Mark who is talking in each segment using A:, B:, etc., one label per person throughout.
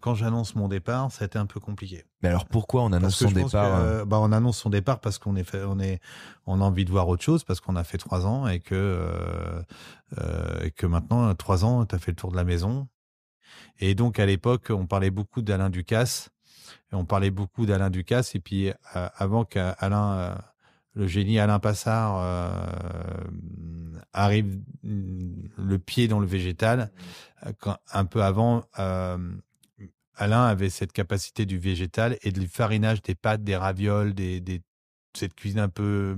A: quand j'annonce mon départ, ça a été un peu compliqué.
B: Mais alors pourquoi on annonce
A: Parce que
B: son
A: je pense
B: départ
A: que, on annonce son départ parce on a envie de voir autre chose, parce qu'on a fait 3 ans et que maintenant, 3 ans, tu as fait le tour de la maison. Et donc, à l'époque, on parlait beaucoup d'Alain Ducasse. Et puis, avant qu'Alain, le génie Alain Passard, arrive le pied dans le végétal, un peu avant, Alain avait cette capacité du végétal et du farinage des pâtes, des ravioles, cette cuisine un peu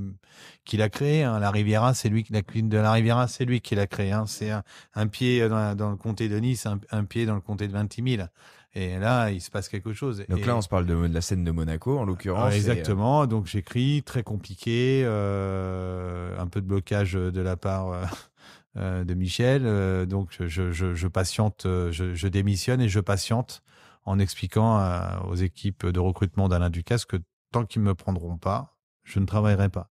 A: qu'il a créée. Hein. La cuisine de la Riviera, c'est lui qui l'a créée. Hein. C'est un pied dans le comté de Nice, un pied dans le comté de Ventimille. Et là, il se passe quelque chose.
B: Donc là, on se parle de la scène de Monaco, en l'occurrence.
A: Exactement. Donc j'écris, très compliqué, un peu de blocage de la part de Michel. Donc je patiente, je démissionne et je patiente en expliquant aux équipes de recrutement d'Alain Ducasse que tant qu'ils ne me prendront pas, je ne travaillerai pas.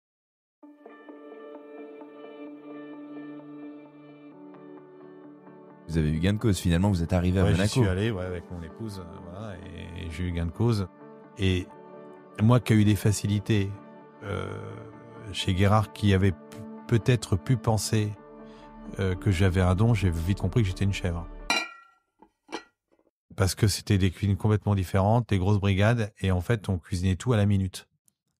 B: Vous avez eu gain de cause, finalement, vous êtes arrivé à Monaco.
A: J'y suis allé avec mon épouse, voilà, et j'ai eu gain de cause. Et moi qui ai eu des facilités chez Guérard, qui avait peut-être pu penser que j'avais un don, j'ai vite compris que j'étais une chèvre. Parce que c'était des cuisines complètement différentes, des grosses brigades, et en fait, on cuisinait tout à la minute.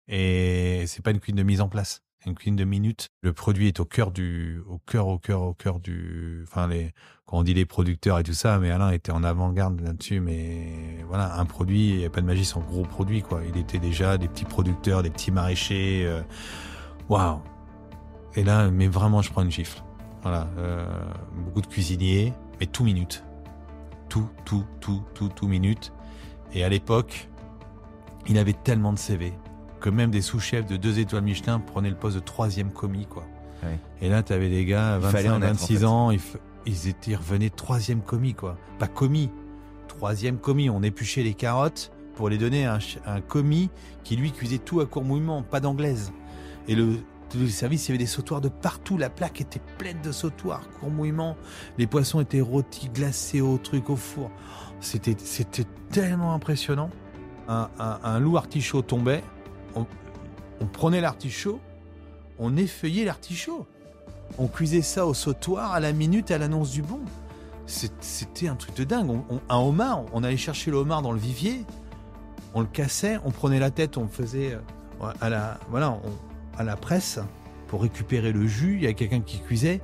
A: Et c'est pas une cuisine de mise en place, c'est une cuisine de minute. Le produit est au cœur du, enfin quand on dit les producteurs et tout ça, mais Alain était en avant-garde là-dessus. Mais voilà, un produit, il n'y a pas de magie sans gros produit, quoi. Il était déjà des petits producteurs, des petits maraîchers. Waouh. Et là, mais vraiment, je prends une gifle. Voilà, beaucoup de cuisiniers, mais tout minute. Tout minute. Et à l'époque, il avait tellement de CV que même des sous-chefs de 2 étoiles Michelin prenaient le poste de 3e commis, quoi. Ouais. Et là, tu avais des gars, 25, 26 ans, ils revenaient 3e commis, quoi. Pas commis, 3e commis. On épluchait les carottes pour les donner à un commis qui, lui, cuisait tout à court mouvement, pas d'anglaise. Et le service, il y avait des sautoirs de partout. La plaque était pleine de sautoirs, court mouvement. Les poissons étaient rôtis, glacés au four. C'était tellement impressionnant. Un loup artichaut tombait. On prenait l'artichaut, on effeuillait l'artichaut. On cuisait ça au sautoir à la minute à l'annonce du bon. C'était un truc de dingue. Un homard, on allait chercher le homard dans le vivier, on le cassait, on prenait la tête, on le faisait à la presse pour récupérer le jus. Il y a quelqu'un qui cuisait.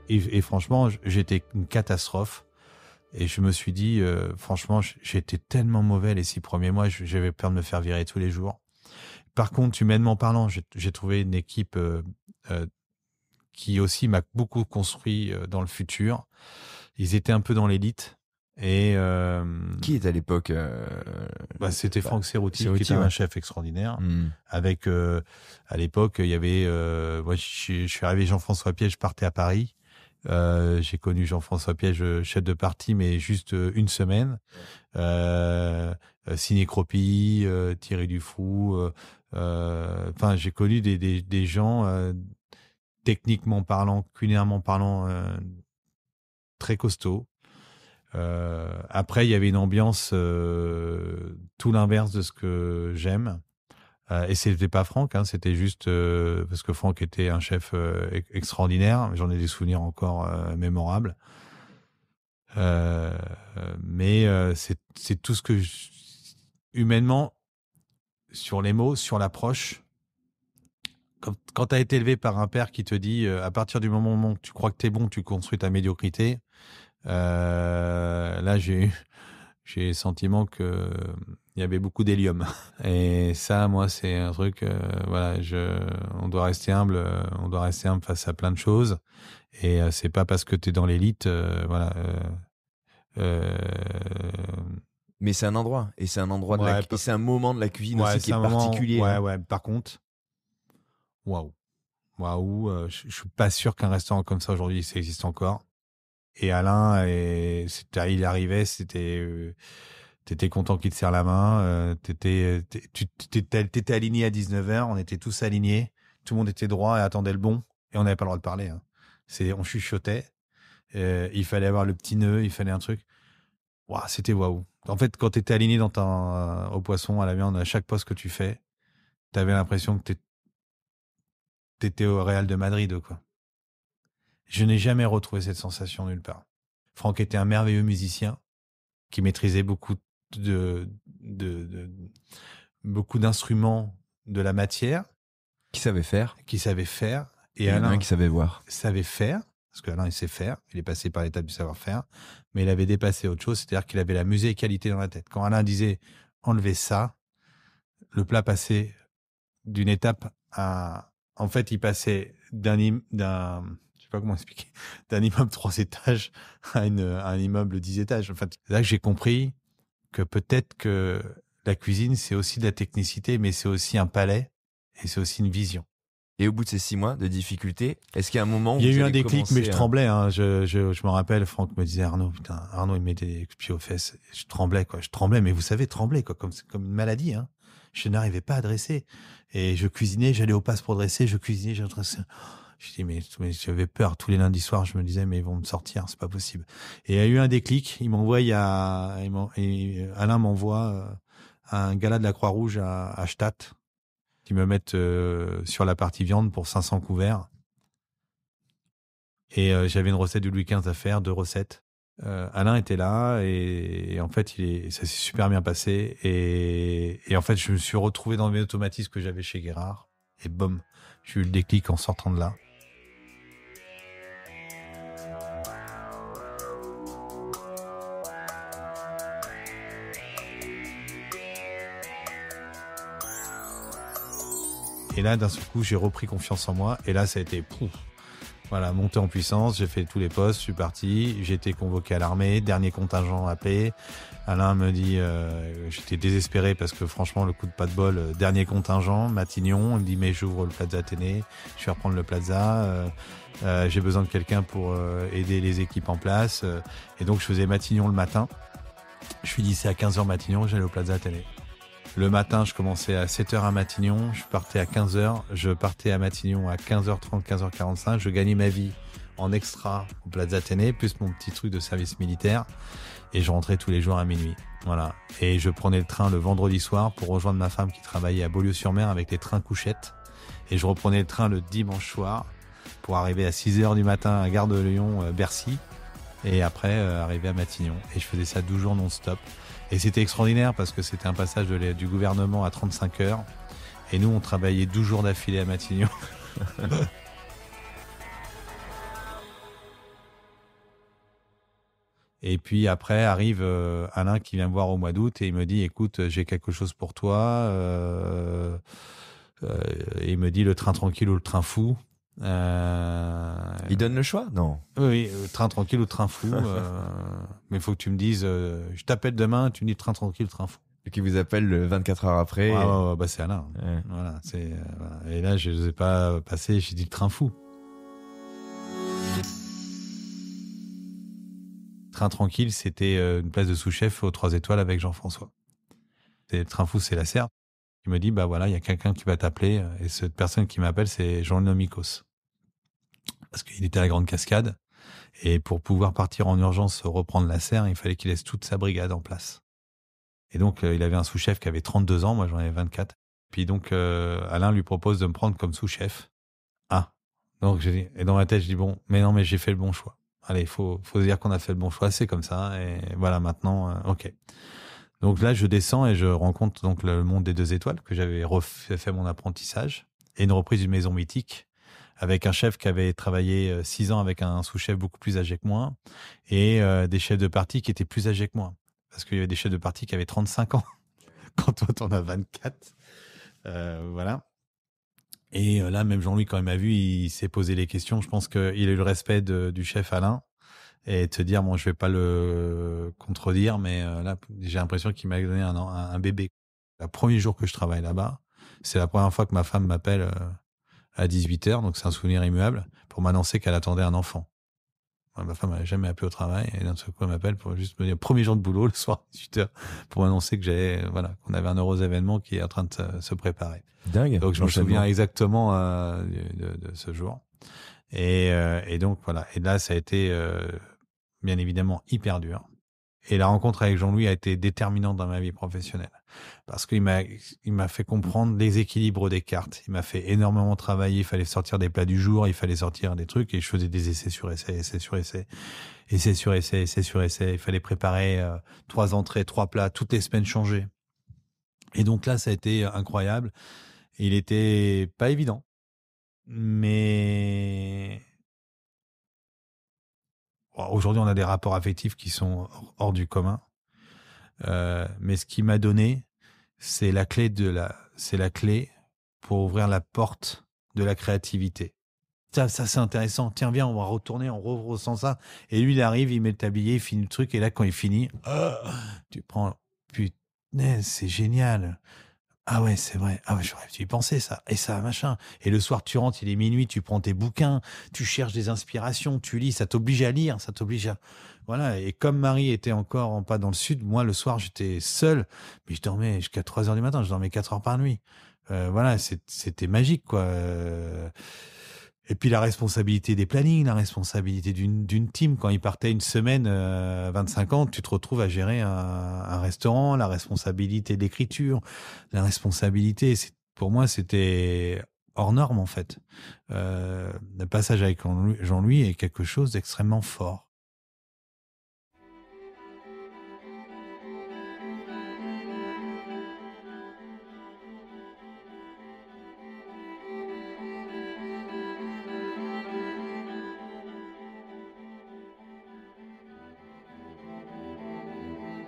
A: Et franchement, j'étais une catastrophe. Et je me suis dit, franchement, j'étais tellement mauvais les 6 premiers mois, j'avais peur de me faire virer tous les jours. Par contre, humainement parlant, j'ai trouvé une équipe qui aussi m'a beaucoup construit dans le futur. Ils étaient un peu dans l'élite. Et
B: qui était à l'époque
A: c'était Franck Serruti, qui était un chef extraordinaire. Avec à l'époque, il y avait moi, je suis arrivé Jean-François Piège, je partais à Paris. J'ai connu Jean-François Piège, chef de parti, mais juste une semaine. Ciné Cropy, Thierry Dufroux. Enfin, j'ai connu des gens techniquement parlant, culinairement parlant, très costauds. Après, il y avait une ambiance tout l'inverse de ce que j'aime. Et c'était pas Franck, hein, c'était juste parce que Franck était un chef extraordinaire. J'en ai des souvenirs encore mémorables. Mais c'est tout ce que humainement, sur les mots, sur l'approche. Quand tu as été élevé par un père qui te dit à partir du moment où tu crois que tu es bon, tu construis ta médiocrité. Là, j'ai le sentiment que il y avait beaucoup d'hélium. Et ça, moi, c'est un truc, voilà, on doit rester humble face à plein de choses. Et c'est pas parce que t'es dans l'élite, voilà.
B: Mais c'est un endroit, et c'est un endroit et c'est un moment de la cuisine aussi qui est particulier.
A: Ouais. Par contre, waouh, je suis pas sûr qu'un restaurant comme ça aujourd'hui, ça existe encore. Et Alain, il arrivait, t'étais content qu'il te serre la main, t'étais aligné à 19h, on était tous alignés, tout le monde était droit et attendait le bon, et on n'avait pas le droit de parler. Hein. On chuchotait, il fallait avoir le petit nœud, il fallait un truc. Waouh, c'était waouh. En fait, quand tu étais aligné au poisson, à la viande, à chaque poste que tu fais, tu avais l'impression que tu étais au Real de Madrid, quoi. Je n'ai jamais retrouvé cette sensation nulle part. Franck était un merveilleux musicien qui maîtrisait beaucoup beaucoup d'instruments de la matière.
B: Qui savait faire.
A: Et
B: Alain qui savait voir.
A: Savait faire, parce qu'Alain, il sait faire. Il est passé par l'étape du savoir-faire. Mais il avait dépassé autre chose, c'est-à-dire qu'il avait la musicalité dans la tête. Quand Alain disait « enlevez ça », le plat passait d'une étape à... En fait, il passait je sais pas comment expliquer, d'un immeuble 3 étages à un immeuble 10 étages. En fait, c'est là que j'ai compris que peut-être que la cuisine, c'est aussi de la technicité, mais c'est aussi un palais et c'est aussi une vision.
B: Et au bout de ces 6 mois de difficultés, est-ce qu'il y a un moment où
A: il y a eu un déclic, mais je tremblais. Hein. Je me rappelle, Franck me disait Arnaud, il mettait des pieds aux fesses. Je tremblais, quoi. Je tremblais, mais vous savez, trembler, quoi, comme une maladie. Hein. Je n'arrivais pas à dresser. Et je cuisinais, j'allais au passe pour dresser, je cuisinais, je dressais. Je dis, mais j'avais peur. Tous les lundis soirs, je me disais, mais ils vont me sortir, c'est pas possible. Et il y a eu un déclic. Alain m'envoie à un gala de la Croix-Rouge à Stade, qui me mettent sur la partie viande pour 500 couverts. Et j'avais une recette du Louis XV à faire, 2 recettes. Alain était là et en fait, ça s'est super bien passé. Et en fait, je me suis retrouvé dans mes automatismes que j'avais chez Guérard. Et boum, j'ai eu le déclic en sortant de là. Et là, d'un seul coup, j'ai repris confiance en moi. Et là, ça a été voilà, montée en puissance. J'ai fait tous les postes, je suis parti. J'ai été convoqué à l'armée, dernier contingent appelé. Alain me dit, j'étais désespéré parce que franchement, le coup de pas de bol, dernier contingent, Matignon. Il me dit, mais j'ouvre le Plaza Athénée, je vais reprendre le Plaza. J'ai besoin de quelqu'un pour aider les équipes en place. Et donc, je faisais Matignon le matin. Je finissais à 15h Matignon, j'allais au Plaza Athénée. Le matin, je commençais à 7h à Matignon, je partais à 15h, je partais à Matignon à 15h30, 15h45, je gagnais ma vie en extra au Plaza Athénée, plus mon petit truc de service militaire, et je rentrais tous les jours à minuit. Voilà. Et je prenais le train le vendredi soir pour rejoindre ma femme qui travaillait à Beaulieu-sur-Mer avec les trains couchettes, et je reprenais le train le dimanche soir pour arriver à 6h du matin à Gare de Lyon, Bercy, et après arriver à Matignon. Et je faisais ça 12 jours non-stop. Et c'était extraordinaire parce que c'était un passage du gouvernement à 35 heures. Et nous, on travaillait 12 jours d'affilée à Matignon. Et puis après arrive Alain qui vient me voir au mois d'août et il me dit, écoute, j'ai quelque chose pour toi. Il me dit le train tranquille ou le train fou.
B: Il donne le choix? Non.
A: Oui, train tranquille ou train fou. Mais il faut que tu me dises, je t'appelle demain, tu me dis train tranquille ou train fou.
B: Et qui vous appelle 24 heures après.
A: Bah c'est Alain. Ouais. Voilà, voilà. Et là, je ne sais pas passer, j'ai dit le train fou. Train tranquille, c'était une place de sous-chef aux 3 étoiles avec Jean-François. Le train fou, c'est la Serre. Il me dit, bah voilà, il y a quelqu'un qui va t'appeler. Et cette personne qui m'appelle, c'est Jean Nomikos. Parce qu'il était à la Grande Cascade. Et pour pouvoir partir en urgence reprendre la Serre, il fallait qu'il laisse toute sa brigade en place. Et donc, il avait un sous-chef qui avait 32 ans. Moi, j'en avais 24. Puis donc, Alain lui propose de me prendre comme sous-chef. Ah. Donc, j'ai dit, et dans ma tête, je dis, bon, mais non, mais j'ai fait le bon choix. Allez, faut se dire qu'on a fait le bon choix. C'est comme ça. Et voilà, maintenant, OK. Donc là, je descends et je rencontre donc le monde des 2 étoiles que j'avais fait mon apprentissage et une reprise d'une maison mythique avec un chef qui avait travaillé 6 ans avec un sous-chef beaucoup plus âgé que moi et des chefs de partie qui étaient plus âgés que moi parce qu'il y avait des chefs de partie qui avaient 35 ans quand toi t'en as 24. Voilà. Et là, même Jean-Louis, quand il m'a vu, il s'est posé les questions. Je pense qu'il a eu le respect du chef Alain. Et te dire, bon, je vais pas le contredire, mais là, j'ai l'impression qu'il m'a donné un bébé. Le premier jour que je travaille là-bas, c'est la première fois que ma femme m'appelle à 18h, donc c'est un souvenir immuable, pour m'annoncer qu'elle attendait un enfant. Ma femme m'avait jamais appelé au travail, et d'un seul coup, elle m'appelle pour juste me dire, premier jour de boulot, le soir, 18h, pour m'annoncer que qu'on avait un heureux événement qui est en train de se préparer.
B: Dingue.
A: Donc je me souviens exactement de ce jour. Et donc, voilà. Et là, ça a été, bien évidemment, hyper dur. Et la rencontre avec Jean-Louis a été déterminante dans ma vie professionnelle. Parce qu'il m'a fait comprendre les équilibres des cartes. Il m'a fait énormément travailler. Il fallait sortir des plats du jour, il fallait sortir des trucs. Et je faisais des essais sur essais, essais sur essais, essais sur essais, essais sur essais. Il fallait préparer 3 entrées, 3 plats, toutes les semaines changer. Et donc là, ça a été incroyable. Il était pas évident. Mais aujourd'hui, on a des rapports affectifs qui sont hors du commun. Mais ce qu'il m'a donné, c'est la clé pour ouvrir la porte de la créativité. Ça c'est intéressant. Tiens, viens, on va retourner, on ressent ça. Et lui, il arrive, il met le tablier, il finit le truc. Et là, quand il finit, tu prends, putain, c'est génial. Ah ouais, c'est vrai. Ah ouais, j'aurais dû y penser, ça. Et ça, machin. Et le soir, tu rentres, il est minuit, tu prends tes bouquins, tu cherches des inspirations, tu lis, ça t'oblige à lire, ça t'oblige à... Voilà. Et comme Marie était encore pas dans le sud, moi, le soir, j'étais seul, mais je dormais jusqu'à 3h du matin, je dormais 4 heures par nuit. Voilà, c'était magique, quoi. Et puis la responsabilité des plannings, la responsabilité d'une team. Quand ils partaient une semaine, 25 ans, tu te retrouves à gérer un restaurant, la responsabilité de l'écriture, la responsabilité. Pour moi, c'était hors norme, en fait. Le passage avec Jean-Louis est quelque chose d'extrêmement fort.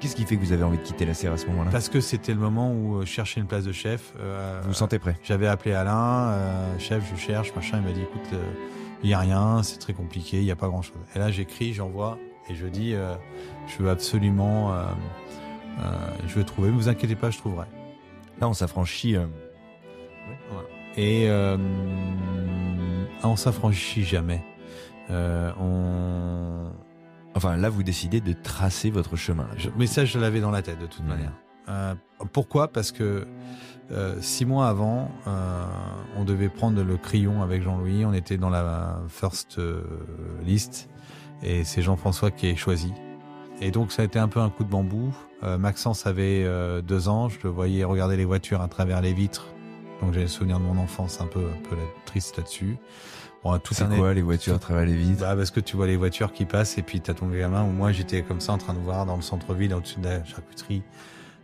B: Qu'est-ce qui fait que vous avez envie de quitter la serre à ce moment-là ?
A: Parce que c'était le moment où je cherchais une place de chef.
B: Vous vous sentez prêt ?
A: J'avais appelé Alain, chef, je cherche, machin. Il m'a dit, écoute, il n'y a rien, c'est très compliqué, il n'y a pas grand-chose. Et là, j'écris, j'envoie, et je dis, je veux absolument, je veux trouver. Ne vous inquiétez pas, je trouverai.
B: Là, on s'affranchit.
A: Voilà. Et on s'affranchit jamais.
B: Enfin, là, vous décidez de tracer votre chemin.
A: Mais ça, je l'avais dans la tête, de toute manière. Pourquoi ? Parce que 6 mois avant, on devait prendre le crayon avec Jean-Louis. On était dans la first list. Et c'est Jean-François qui est choisi. Et donc, ça a été un peu un coup de bambou. Maxence avait 2 ans. Je le voyais regarder les voitures à travers les vitres. Donc, j'ai le souvenir de mon enfance un peu triste là-dessus.
B: Bon, c'est quoi les voitures à travers les vitres ?
A: Parce que tu vois les voitures qui passent et puis t'as ton gamin. Ou moi j'étais comme ça en train de voir dans le centre-ville au-dessus de la charcuterie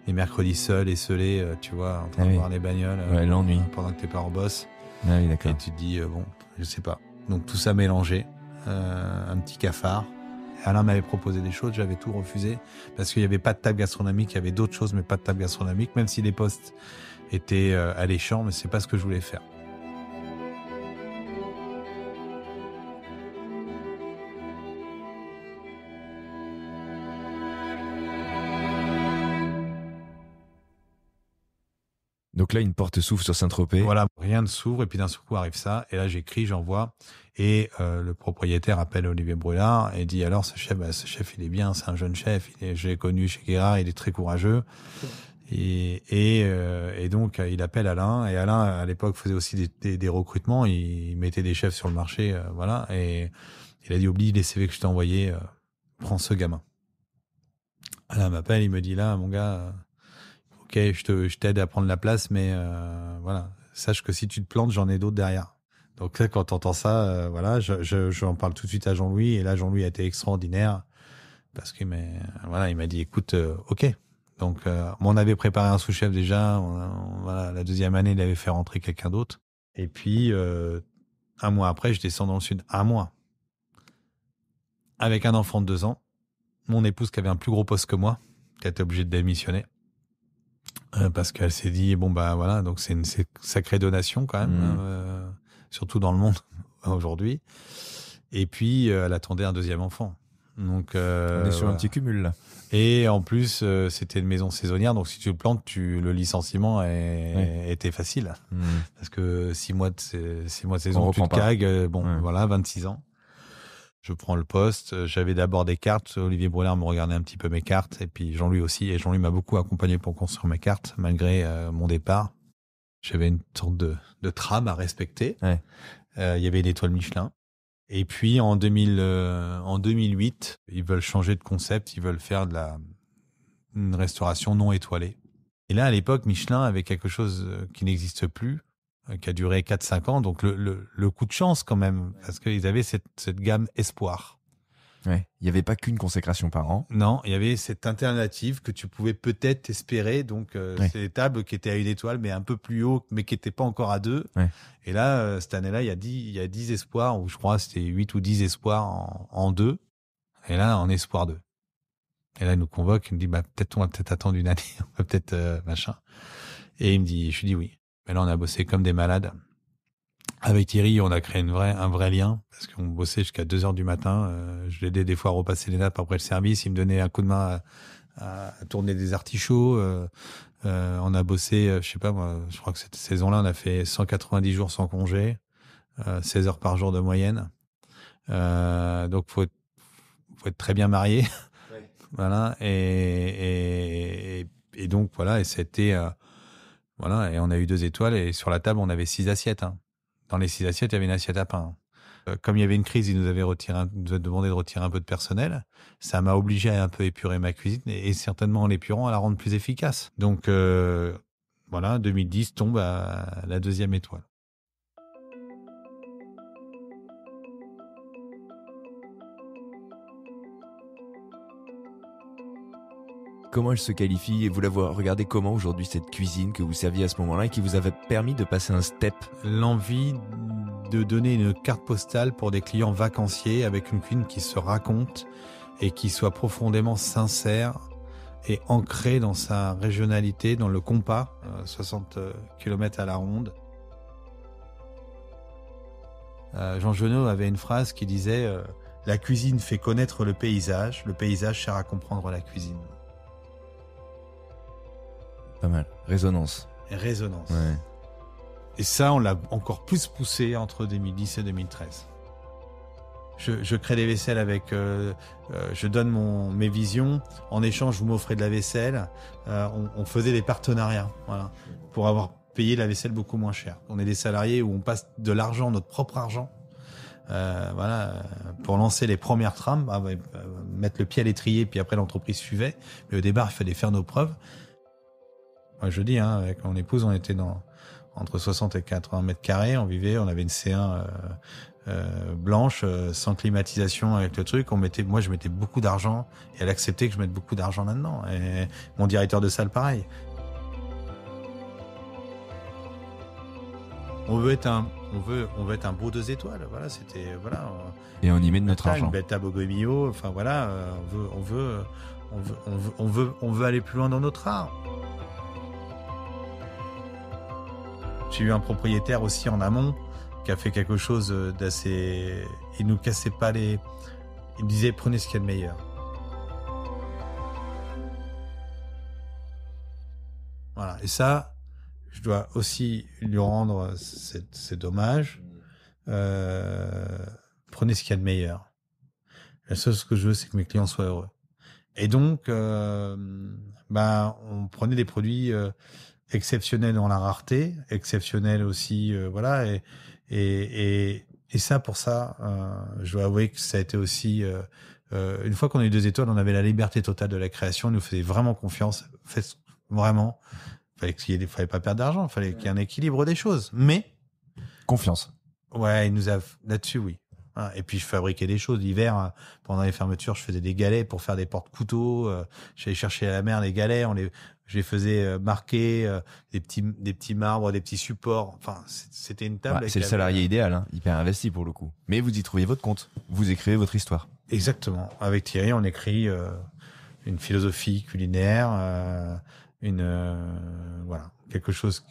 A: les mercredis seuls, esselés, tu vois, en train de voir les bagnoles.
B: L'ennui.
A: Pendant que tes parents bossent.
B: Ah oui, d'accord.
A: Et tu te dis bon, je sais pas. Donc tout ça mélangé, un petit cafard. Alain m'avait proposé des choses, j'avais tout refusé parce qu'il y avait pas de table gastronomique, il y avait d'autres choses mais pas de table gastronomique, même si les postes étaient alléchants, mais c'est pas ce que je voulais faire.
B: Donc là, une porte s'ouvre sur Saint-Tropez.
A: Voilà, rien ne s'ouvre et puis d'un seul coup arrive ça. Et là, j'écris, j'envoie. Et le propriétaire appelle Olivier Brulard et dit alors, ce chef, il est bien, c'est un jeune chef. Je l'ai connu chez Guérard, il est très courageux. Et donc, il appelle Alain. Et Alain, à l'époque, faisait aussi des recrutements. Il mettait des chefs sur le marché, voilà. Et il a dit oublie les CV que je t'ai envoyés, prends ce gamin. Alain m'appelle, il me dit là, mon gars. Ok, je t'aide à prendre la place, mais voilà, sache que si tu te plantes, j'en ai d'autres derrière. Donc là, quand t'entends ça, voilà, j'en parle tout de suite à Jean-Louis, et là, Jean-Louis a été extraordinaire parce qu'il m'a dit, écoute, ok. Donc, on avait préparé un sous-chef déjà. Voilà, la 2e année, il avait fait rentrer quelqu'un d'autre. Et puis, 1 mois après, je descends dans le sud. 1 mois. Avec un enfant de 2 ans, mon épouse qui avait un plus gros poste que moi, qui a été obligée de démissionner. Parce qu'elle s'est dit bon bah voilà, donc c'est une sacrée donation quand même, surtout dans le monde aujourd'hui. Et puis elle attendait un 2e enfant. Donc
B: on est sur un petit cumul là.
A: Et en plus c'était une maison saisonnière, donc si tu le plantes, le licenciement était facile, parce que 6 mois de saison, tu te cagues. Voilà, 26 ans. Je prends le poste. J'avais d'abord des cartes. Olivier Brulard me regardait un petit peu mes cartes. Et puis Jean-Louis aussi. Et Jean-Louis m'a beaucoup accompagné pour construire mes cartes, malgré mon départ. J'avais une sorte de trame à respecter. Il y avait une étoile Michelin. Et puis en 2008, ils veulent changer de concept, ils veulent faire une restauration non étoilée. Et là, à l'époque, Michelin avait quelque chose qui n'existe plus, qui a duré 4-5 ans. Donc le coup de chance quand même, parce qu'ils avaient cette gamme Espoir.
B: Ouais, il n'y avait pas qu'une consécration par an.
A: Non, il y avait cette alternative que tu pouvais peut-être espérer. Donc, c'est des tables qui étaient à 1 étoile, mais un peu plus haut, mais qui n'étaient pas encore à 2.
B: Ouais.
A: Et là, cette année-là, il y a 10 espoirs, ou je crois c'était 8 ou 10 espoirs en 2. Et là, en espoir 2. Et là, il nous convoque, il me dit, on va peut-être attendre une année, on va peut-être machin. Et je lui dis oui. Mais là, on a bossé comme des malades. Avec Thierry, on a créé un vrai lien, parce qu'on bossait jusqu'à 2h du matin. Je l'aidais des fois à repasser les nappes après le service. Il me donnait un coup de main à tourner des artichauts. On a bossé, je sais pas moi, je crois que cette saison-là, on a fait 190 jours sans congé, 16 heures par jour de moyenne. Donc, faut être très bien marié. Ouais. Voilà. Et donc, voilà. Et c'était, voilà. Et on a eu 2 étoiles. Et sur la table, on avait 6 assiettes, hein. Dans les 6 assiettes, il y avait une assiette à pain. Comme il y avait une crise, ils nous avaient demandé de retirer un peu de personnel. Ça m'a obligé à un peu épurer ma cuisine et certainement en l'épurant à la rendre plus efficace. Donc voilà, 2010 tombe à la 2e étoile.
B: Comment elle se qualifie et vous l'avez regardé comment aujourd'hui cette cuisine que vous serviez à ce moment-là et qui vous avait permis de passer un step?
A: L'envie de donner une carte postale pour des clients vacanciers avec une cuisine qui se raconte et qui soit profondément sincère et ancrée dans sa régionalité, dans le compas, 60 km à la ronde. Jean Genot avait une phrase qui disait « La cuisine fait connaître le paysage sert à comprendre la cuisine ».
B: Pas mal. Résonance.
A: Résonance.
B: Ouais.
A: Et ça, on l'a encore plus poussé entre 2010 et 2013. Je crée des vaisselles avec... je donne mes visions. En échange, vous m'offrez de la vaisselle. On faisait des partenariats, voilà, pour avoir payé la vaisselle beaucoup moins cher. On est des salariés où on passe de l'argent, notre propre argent, voilà, pour lancer les premières trames, mettre le pied à l'étrier, puis après l'entreprise suivait. Mais au départ, il fallait faire nos preuves. Moi, je dis, hein, avec mon épouse, on était entre 60 et 80 mètres carrés. On avait une C1 blanche, sans climatisation avec le truc. Moi, je mettais beaucoup d'argent et elle acceptait que je mette beaucoup d'argent là-dedans. Et mon directeur de salle, pareil. On veut être un beau 2 étoiles. Voilà, c'était, voilà.
B: Et on y met de notre argent.
A: Une belle table au Gomillot. Enfin, voilà, on veut aller plus loin dans notre art. J'ai eu un propriétaire aussi en amont qui a fait quelque chose d'assez... Il nous cassait pas il me disait, prenez ce qu'il y a de meilleur. Voilà. Et ça, je dois aussi lui rendre cet hommage. Prenez ce qu'il y a de meilleur. La seule chose que je veux, c'est que mes clients soient heureux. Et donc, on prenait des produits... exceptionnel dans la rareté, exceptionnel aussi, voilà, et ça, pour ça, je dois avouer que ça a été aussi, une fois qu'on a eu 2 étoiles, on avait la liberté totale de la création, il nous faisait vraiment confiance, vraiment, fallait pas perdre d'argent, fallait qu'il y ait un équilibre des choses, mais
B: confiance.
A: Ouais, il nous a là-dessus, oui. Et puis je fabriquais des choses l'hiver, pendant les fermetures, je faisais des galets pour faire des porte-couteaux, j'allais chercher à la mer les galets, je les faisais marquer, des petits marbres, des petits supports. Enfin, c'était une table.
B: C'est le salarié idéal, hein, hyper investi pour le coup. Mais vous y trouvez votre compte, vous écrivez votre histoire.
A: Exactement. Avec Thierry, on écrit une philosophie culinaire, voilà, quelque chose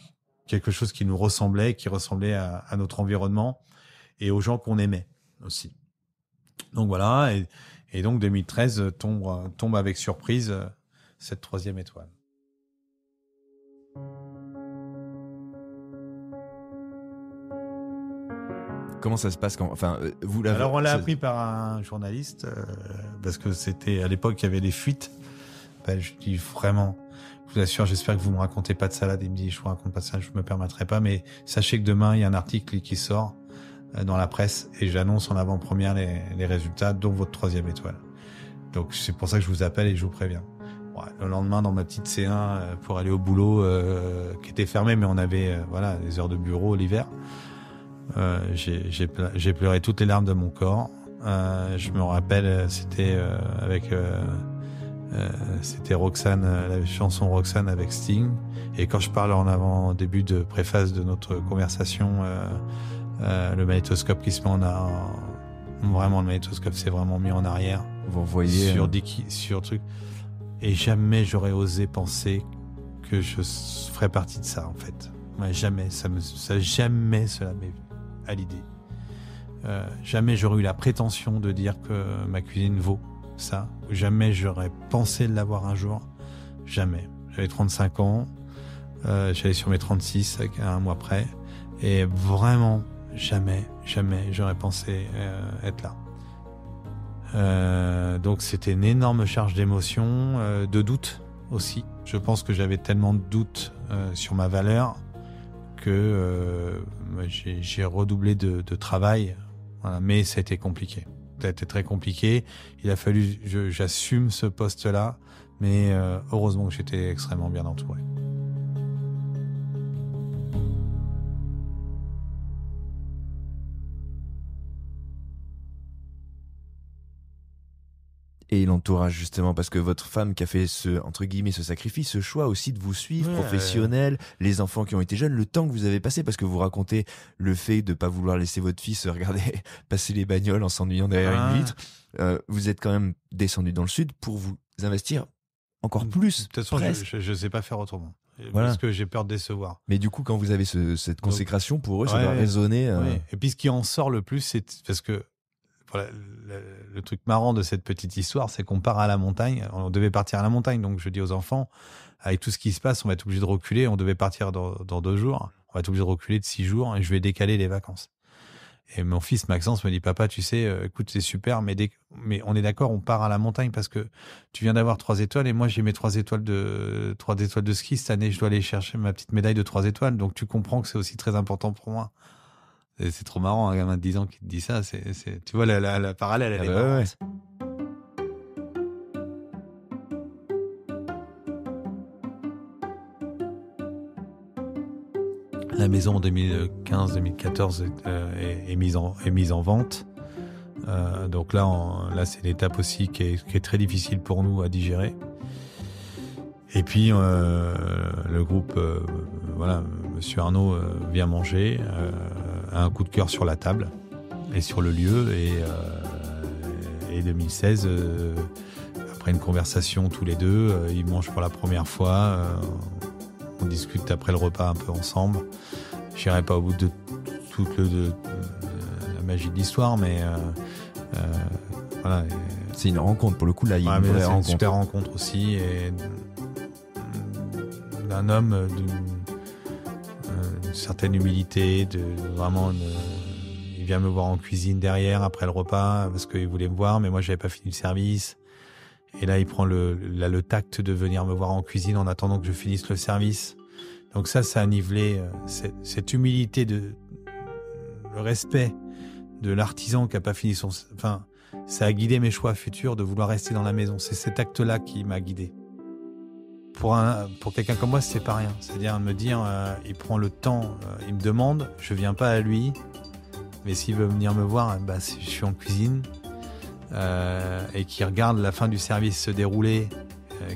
A: qui nous ressemblait, qui ressemblait à notre environnement et aux gens qu'on aimait aussi. Donc voilà, et donc 2013 tombe avec surprise cette 3e étoile.
B: Comment ça se passe
A: Alors on l'a appris par un journaliste parce que c'était à l'époque il y avait des fuites. Je dis vraiment, je vous assure, j'espère que vous me racontez pas de salade. Il me dit, je vous raconte pas ça, je me permettrai pas, mais sachez que demain il y a un article qui sort dans la presse et j'annonce en avant-première les résultats, dont votre 3e étoile. Donc c'est pour ça que je vous appelle et je vous préviens. Ouais, le lendemain, dans ma petite C1 pour aller au boulot, qui était fermé, mais on avait des heures de bureau l'hiver. J'ai pleuré toutes les larmes de mon corps. Je me rappelle, c'était c'était Roxane, la chanson Roxane avec Sting. Et quand je parle en début de préface de notre conversation, le magnétoscope qui se met vraiment le magnétoscope s'est vraiment mis en arrière.
B: Vous voyez
A: sur truc. Et jamais j'aurais osé penser que je ferais partie de ça en fait. Ouais, jamais jamais cela m'est venu à l'idée. Jamais j'aurais eu la prétention de dire que ma cuisine vaut ça. Jamais j'aurais pensé de l'avoir un jour. Jamais. J'avais 35 ans. J'allais sur mes 36 avec un mois près. Et vraiment, jamais j'aurais pensé être là. Donc c'était une énorme charge d'émotion, de doute aussi. Je pense que j'avais tellement de doutes sur ma valeur que j'ai redoublé de travail. Voilà. Mais ça a été compliqué. Ça a été très compliqué. Il a fallu j'assume ce poste-là, mais heureusement que j'étais extrêmement bien entouré.
B: Et l'entourage, justement, parce que votre femme qui a fait entre guillemets, ce sacrifice, ce choix aussi de vous suivre, professionnel, les enfants qui ont été jeunes, le temps que vous avez passé, parce que vous racontez le fait de pas vouloir laisser votre fils regarder passer les bagnoles en s'ennuyant derrière une vitre. Vous êtes quand même descendu dans le sud pour vous investir encore plus.
A: De toute façon, je sais pas faire autrement.
B: Voilà.
A: Parce que j'ai peur de décevoir.
B: Mais du coup, quand vous avez cette consécration, pour eux, ça doit résonner.
A: Et puis ce qui en sort le plus, c'est parce que voilà, le truc marrant de cette petite histoire, c'est qu'on part à la montagne. On devait partir à la montagne, donc je dis aux enfants, avec tout ce qui se passe, on va être obligé de reculer. On devait partir dans 2 jours. On va être obligé de reculer de 6 jours et je vais décaler les vacances. Et mon fils Maxence me dit, papa, tu sais, écoute, c'est super, mais on est d'accord, on part à la montagne parce que tu viens d'avoir 3 étoiles et moi j'ai mes 3 étoiles de ski cette année. Je dois aller chercher ma petite médaille de 3 étoiles. Donc tu comprends que c'est aussi très important pour moi. Et c'est trop marrant, un gamin de 10 ans qui te dit ça. Tu vois, la parallèle, elle est marrante. La maison en 2015-2014 est mise en vente. Donc là, c'est l'étape aussi qui est très difficile pour nous à digérer. Et puis le groupe, Monsieur Arnaud vient manger, a un coup de cœur sur la table et sur le lieu. Et 2016, après une conversation tous les deux, ils mangent pour la première fois. On discute après le repas un peu ensemble. J'irai pas au bout de toute la magie de l'histoire, mais voilà.
B: C'est une rencontre pour le coup là. Il y a une vraie
A: c'est
B: rencontre.
A: Une super rencontre aussi, et d'un homme d'une certaine humilité, il vient me voir en cuisine derrière après le repas parce qu'il voulait me voir, mais moi j'avais pas fini le service. Et là, il prend le tact de venir me voir en cuisine en attendant que je finisse le service. Donc ça a nivelé cette humilité, le respect de l'artisan qui a pas fini ça a guidé mes choix futurs de vouloir rester dans la maison. C'est cet acte-là qui m'a guidé. Pour quelqu'un comme moi, c'est pas rien. C'est-à-dire me dire, il prend le temps, il me demande, je viens pas à lui, mais s'il veut venir me voir, je suis en cuisine. Et qui regarde la fin du service se dérouler,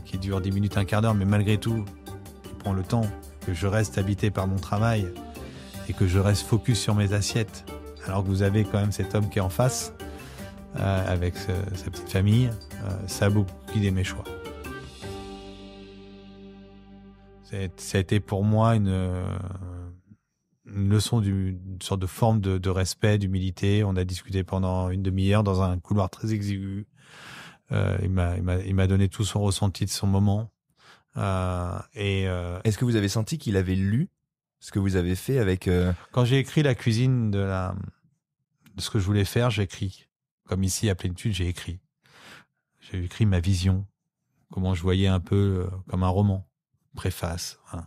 A: qui dure 10 minutes, un quart d'heure, mais malgré tout, il prend le temps que je reste habité par mon travail et que je reste focus sur mes assiettes, alors que vous avez quand même cet homme qui est en face, avec sa petite famille, ça a beaucoup guidé mes choix. Ça a été pour moi une leçon d'une sorte de forme de respect, d'humilité. On a discuté pendant une demi-heure dans un couloir très exigu. Il m'a donné tout son ressenti de son moment.
B: Est-ce que vous avez senti qu'il avait lu ce que vous avez fait avec...
A: Quand j'ai écrit la cuisine de ce que je voulais faire, j'ai écrit. Comme ici à Plénitude, j'ai écrit. J'ai écrit ma vision. Comment je voyais un peu comme un roman. Préface. Hein.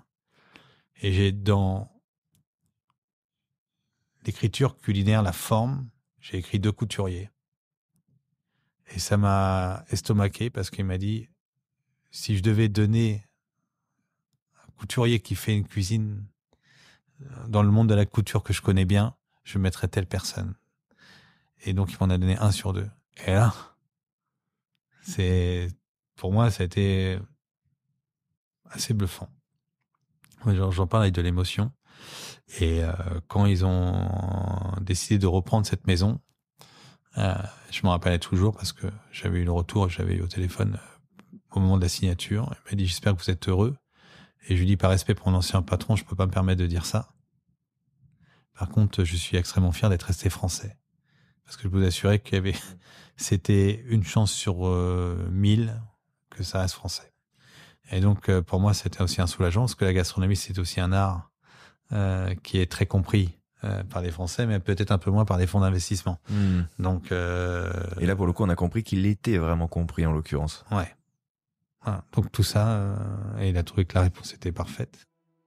A: Et j'ai dans l'écriture culinaire, la forme, j'ai écrit 2 couturiers. Et ça m'a estomaqué parce qu'il m'a dit, si je devais donner un couturier qui fait une cuisine dans le monde de la couture que je connais bien, je mettrais telle personne. Et donc, il m'en a donné 1 sur 2. Et là, pour moi, ça a été assez bluffant. J'en parle avec de l'émotion. Et quand ils ont décidé de reprendre cette maison, je me rappelais toujours parce que j'avais eu le retour, j'avais eu au téléphone au moment de la signature. Il m'a dit, j'espère que vous êtes heureux. Et je lui dis, par respect pour mon ancien patron, je peux pas me permettre de dire ça. Par contre, je suis extrêmement fier d'être resté français. Parce que je peux vous assurer c'était une chance sur 1000 que ça reste français. Et donc, pour moi, c'était aussi un soulagement parce que la gastronomie, c'est aussi un art qui est très compris par les Français, mais peut-être un peu moins par les fonds d'investissement. Donc,
B: et là, pour le coup, on a compris qu'il était vraiment compris, en l'occurrence.
A: Ouais. Voilà. Donc tout ça, et il a trouvé que la réponse était parfaite.